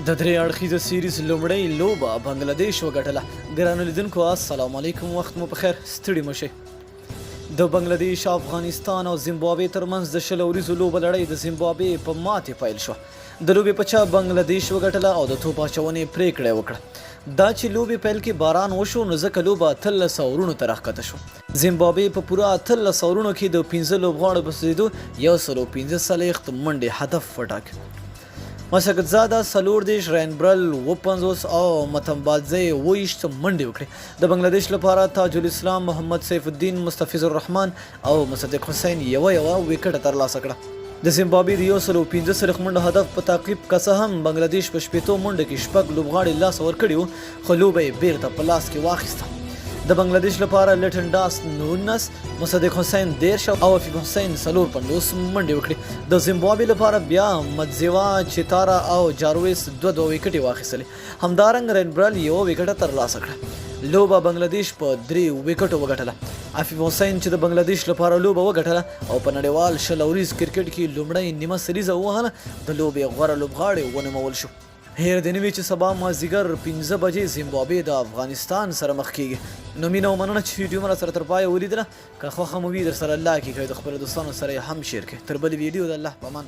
د درې اړخیزه سیریز لومړۍ لوبه بنګلادیش وګټله. ګرانو لیدونکو السلام علیکم، وخت مو په خیر، ستړي مه شئ. د بنګلادیش، افغانستان او زیمبابوې ترمنځ د 20 اوریزو لوبه لړۍ د زیمبابوې په ماتې پیل شوه. د لوبې په چا بنګلادیش وګټله او د توپ اچونې پریکړه وکړه. دا چې لوبې پیل کې باران وشو نو ځکه لوبه 13 اورونو ته راښکته شو. زیمبابوې په پوره 13 اورونو کې د 15 لوبغاړو په سوځېدو 145 منډې هدف وټاکه. مسعدزاده 40 رینبرل 50 او متمبالزه 20 منډې وکړې. د بنګلادیش لپاره تاج الاسلام، محمد سیف الدین، مستفیض الرحمن او مصدق حسین یو وکټه ترلاسه کړه. د زیمبابوې د 115 منډو هدف په تعقیب که څه هم بنګلادیش په 60 منډو کې 6 لوبغاړي لاس ورکړي وو، خو لوبه یې بیرته په لاس کې واخیسته. د بنګلادیش لپاره لیټن داس 19، مصدق حسین 13 او افیف حسین 54 منډې وکړي. د زیمبابوې لپاره بیا مدزیوا، چیتارا او جارویس 2 وکټې واخیستلې. همدارنګه رینبرل یو وکټه ترلاسه کړه. لوبه بنګلادیش په 3 وکټو وګټله. افیف حسین چې د بنګلادیش لپاره لوبه وګټله او په نړیوال 20 اوریز کرکټ کې لومړی نیمه سریزه ووهله، د لوبې غوره لوبغاړی ونومول شو. هیر د نوي چې سبا مازدیګر 15 بجې زیمبابوې د افغانستان سره مخ کیږي. نو مینه او مننه چې ویډیو مو سره تر پایه ولیدله. که خوښه مو وي در سره لایک کړئ، د خپلو دوستانو سره هم شیر کړئ. تر بلې ویډیو د الله په امان.